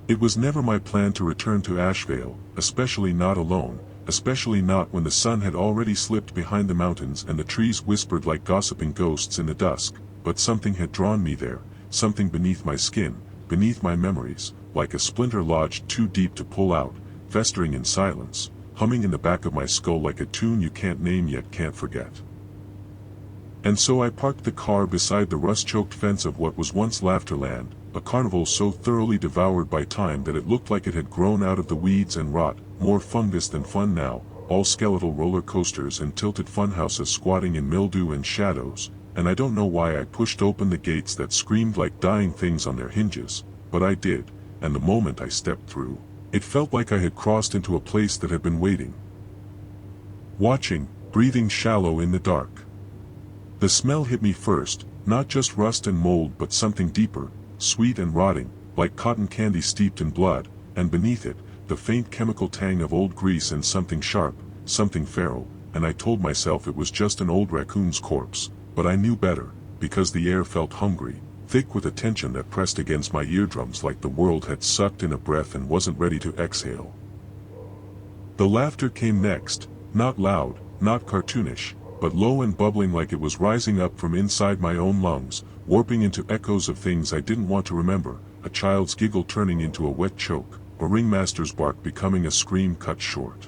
It was never my plan to return to Ashvale, especially not alone, especially not when the sun had already slipped behind the mountains and the trees whispered like gossiping ghosts in the dusk, but something had drawn me there, something beneath my skin, beneath my memories, like a splinter lodged too deep to pull out, festering in silence, humming in the back of my skull like a tune you can't name yet can't forget. And so I parked the car beside the rust-choked fence of what was once Laughterland, a carnival so thoroughly devoured by time that it looked like it had grown out of the weeds and rot, more fungus than fun now, all skeletal roller coasters and tilted funhouses squatting in mildew and shadows, and I don't know why I pushed open the gates that screamed like dying things on their hinges, but I did, and the moment I stepped through, it felt like I had crossed into a place that had been waiting. Watching, breathing shallow in the dark. The smell hit me first, not just rust and mold but something deeper, sweet and rotting, like cotton candy steeped in blood, and beneath it, the faint chemical tang of old grease and something sharp, something feral, and I told myself it was just an old raccoon's corpse, but I knew better, because the air felt hungry, thick with a tension that pressed against my eardrums like the world had sucked in a breath and wasn't ready to exhale. The laughter came next, not loud, not cartoonish, but low and bubbling like it was rising up from inside my own lungs, warping into echoes of things I didn't want to remember, a child's giggle turning into a wet choke, a ringmaster's bark becoming a scream cut short.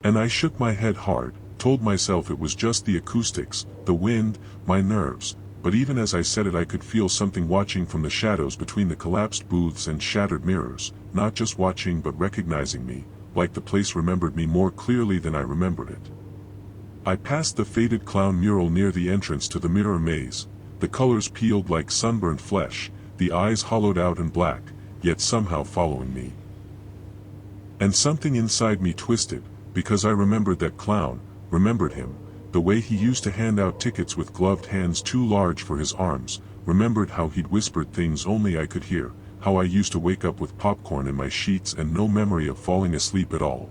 And I shook my head hard, told myself it was just the acoustics, the wind, my nerves, but even as I said it I could feel something watching from the shadows between the collapsed booths and shattered mirrors, not just watching but recognizing me, like the place remembered me more clearly than I remembered it. I passed the faded clown mural near the entrance to the mirror maze, the colors peeled like sunburned flesh, the eyes hollowed out and black, yet somehow following me. And something inside me twisted, because I remembered that clown, remembered him, the way he used to hand out tickets with gloved hands too large for his arms, remembered how he'd whispered things only I could hear, how I used to wake up with popcorn in my sheets and no memory of falling asleep at all.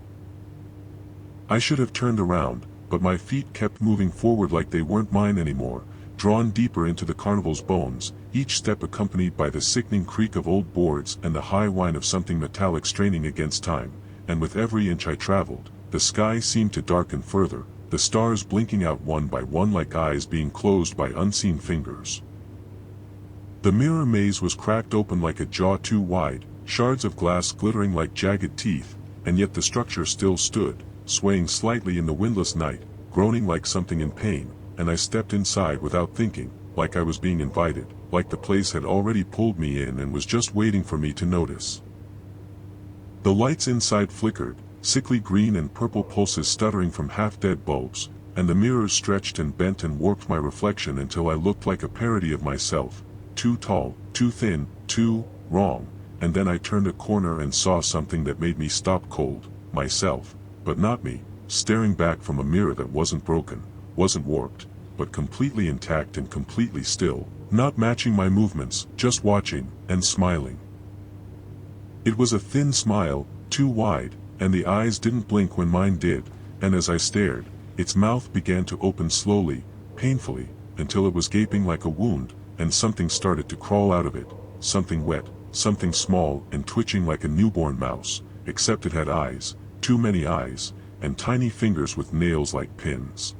I should have turned around, but my feet kept moving forward like they weren't mine anymore, drawn deeper into the carnival's bones, each step accompanied by the sickening creak of old boards and the high whine of something metallic straining against time, and with every inch I traveled, the sky seemed to darken further, the stars blinking out one by one like eyes being closed by unseen fingers. The mirror maze was cracked open like a jaw too wide, shards of glass glittering like jagged teeth, and yet the structure still stood, swaying slightly in the windless night, groaning like something in pain, and I stepped inside without thinking, like I was being invited, like the place had already pulled me in and was just waiting for me to notice. The lights inside flickered, sickly green and purple pulses stuttering from half-dead bulbs, and the mirrors stretched and bent and warped my reflection until I looked like a parody of myself, too tall, too thin, too wrong, and then I turned a corner and saw something that made me stop cold, myself, but not me, staring back from a mirror that wasn't broken, wasn't warped, but completely intact and completely still, not matching my movements, just watching, and smiling. It was a thin smile, too wide, and the eyes didn't blink when mine did, and as I stared, its mouth began to open slowly, painfully, until it was gaping like a wound, and something started to crawl out of it, something wet, something small and twitching like a newborn mouse, except it had eyes, too many eyes, and tiny fingers with nails like pins.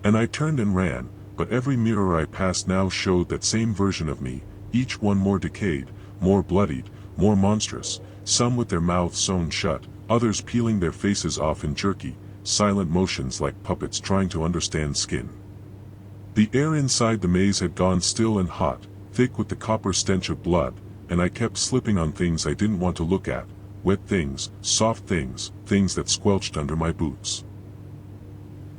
And I turned and ran, but every mirror I passed now showed that same version of me, each one more decayed, more bloodied, more monstrous, some with their mouths sewn shut, others peeling their faces off in jerky, silent motions like puppets trying to understand skin. The air inside the maze had gone still and hot, thick with the copper stench of blood, and I kept slipping on things I didn't want to look at, wet things, soft things, things that squelched under my boots.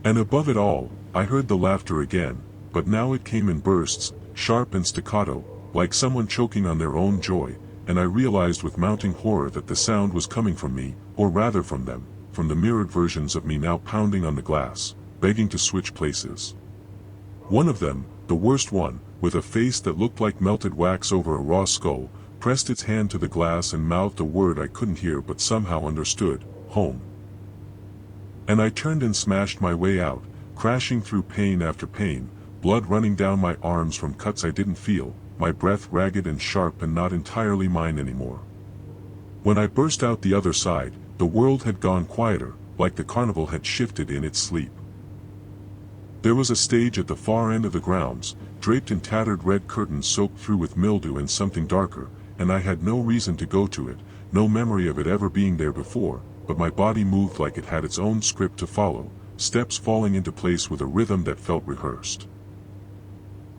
And above it all, I heard the laughter again, but now it came in bursts, sharp and staccato, like someone choking on their own joy, and I realized with mounting horror that the sound was coming from me, or rather from them, from the mirrored versions of me now pounding on the glass, begging to switch places. One of them, the worst one, with a face that looked like melted wax over a raw skull, pressed its hand to the glass and mouthed a word I couldn't hear but somehow understood, home. And I turned and smashed my way out, crashing through pain after pain, blood running down my arms from cuts I didn't feel, my breath ragged and sharp and not entirely mine anymore. When I burst out the other side, the world had gone quieter, like the carnival had shifted in its sleep. There was a stage at the far end of the grounds, draped in tattered red curtains soaked through with mildew and something darker, and I had no reason to go to it, no memory of it ever being there before, but my body moved like it had its own script to follow, steps falling into place with a rhythm that felt rehearsed.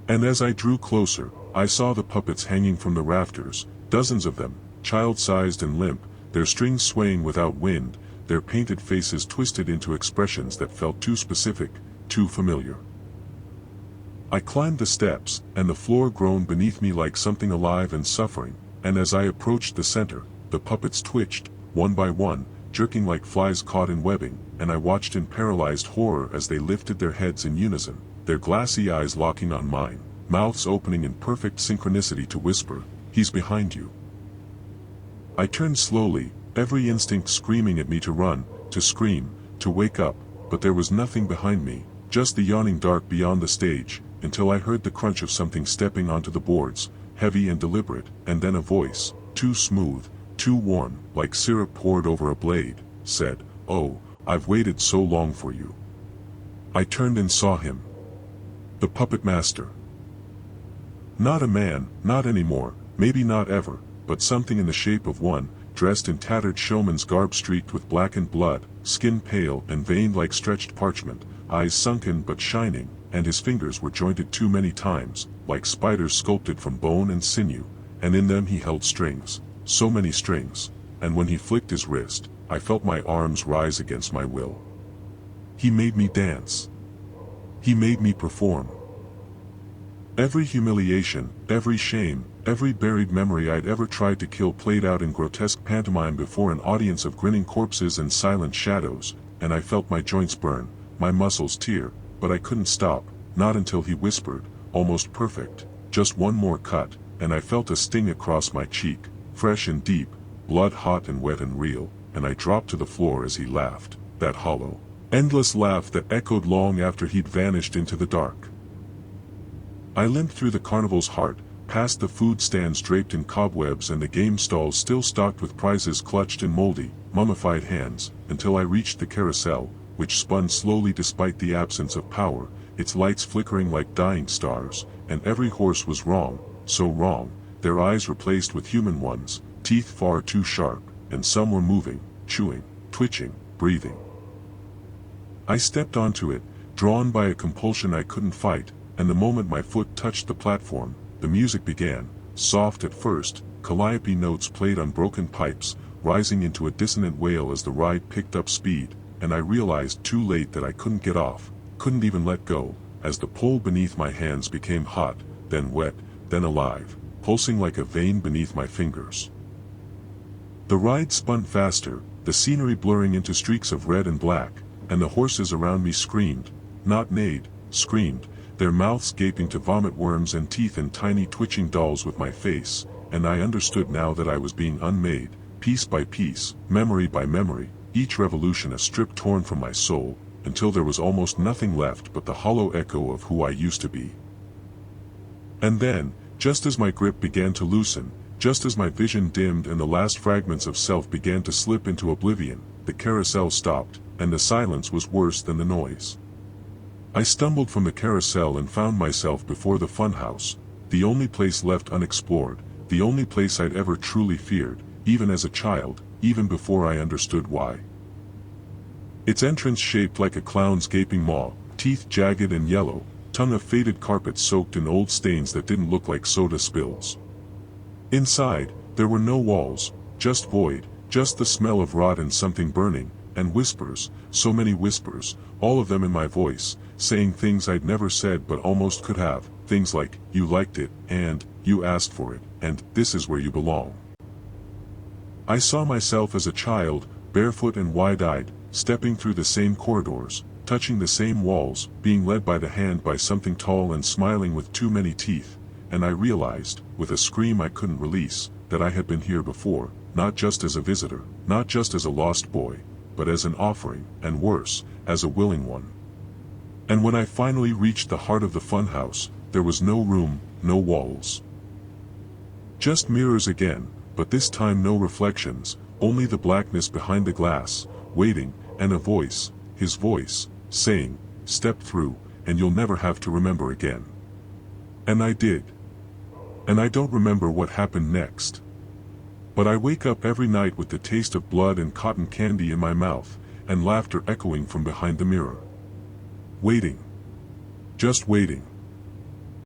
And as I drew closer, I saw the puppets hanging from the rafters, dozens of them, child-sized and limp, their strings swaying without wind, their painted faces twisted into expressions that felt too specific, too familiar. I climbed the steps, and the floor groaned beneath me like something alive and suffering, and as I approached the center, the puppets twitched, one by one, jerking like flies caught in webbing, and I watched in paralyzed horror as they lifted their heads in unison, their glassy eyes locking on mine, mouths opening in perfect synchronicity to whisper, "He's behind you." I turned slowly, every instinct screaming at me to run, to scream, to wake up, but there was nothing behind me, just the yawning dark beyond the stage, until I heard the crunch of something stepping onto the boards, heavy and deliberate, and then a voice, too smooth, too warm, like syrup poured over a blade, said, "Oh, I've waited so long for you." I turned and saw him. The puppet master. Not a man, not anymore, maybe not ever, but something in the shape of one, dressed in tattered showman's garb streaked with blackened blood, skin pale and veined like stretched parchment, eyes sunken but shining, and his fingers were jointed too many times, like spiders sculpted from bone and sinew, and in them he held strings, so many strings, and when he flicked his wrist, I felt my arms rise against my will. He made me dance. He made me perform. Every humiliation, every shame, every buried memory I'd ever tried to kill played out in grotesque pantomime before an audience of grinning corpses and silent shadows, and I felt my joints burn, my muscles tear, but I couldn't stop, not until he whispered, almost perfect, "Just one more cut," and I felt a sting across my cheek, fresh and deep, blood hot and wet and real, and I dropped to the floor as he laughed, that hollow, endless laugh that echoed long after he'd vanished into the dark. I limped through the carnival's heart, past the food stands draped in cobwebs and the game stalls still stocked with prizes clutched in moldy, mummified hands, until I reached the carousel, which spun slowly despite the absence of power, its lights flickering like dying stars, and every horse was wrong, so wrong, their eyes replaced with human ones, teeth far too sharp, and some were moving, chewing, twitching, breathing. I stepped onto it, drawn by a compulsion I couldn't fight, and the moment my foot touched the platform, the music began, soft at first, calliope notes played on broken pipes, rising into a dissonant wail as the ride picked up speed, and I realized too late that I couldn't get off, couldn't even let go, as the pole beneath my hands became hot, then wet, then alive, pulsing like a vein beneath my fingers. The ride spun faster, the scenery blurring into streaks of red and black, and the horses around me screamed, not neighed, screamed, their mouths gaping to vomit worms and teeth in tiny twitching dolls with my face, and I understood now that I was being unmade, piece by piece, memory by memory, each revolution a strip torn from my soul, until there was almost nothing left but the hollow echo of who I used to be. And then, just as my grip began to loosen, just as my vision dimmed and the last fragments of self began to slip into oblivion, the carousel stopped, and the silence was worse than the noise. I stumbled from the carousel and found myself before the funhouse, the only place left unexplored, the only place I'd ever truly feared, even as a child, even before I understood why. Its entrance shaped like a clown's gaping maw, teeth jagged and yellow, tongue of faded carpet soaked in old stains that didn't look like soda spills. Inside, there were no walls, just void, just the smell of rot and something burning, and whispers, so many whispers, all of them in my voice, saying things I'd never said but almost could have, things like, "You liked it," and "You asked for it," and "This is where you belong." I saw myself as a child, barefoot and wide-eyed, stepping through the same corridors, touching the same walls, being led by the hand by something tall and smiling with too many teeth, and I realized, with a scream I couldn't release, that I had been here before, not just as a visitor, not just as a lost boy, but as an offering, and worse, as a willing one. And when I finally reached the heart of the funhouse, there was no room, no walls. Just mirrors again, but this time no reflections, only the blackness behind the glass, waiting, and a voice, his voice, saying, "Step through, and you'll never have to remember again." And I did. And I don't remember what happened next. But I wake up every night with the taste of blood and cotton candy in my mouth, and laughter echoing from behind the mirror. Waiting. Just waiting.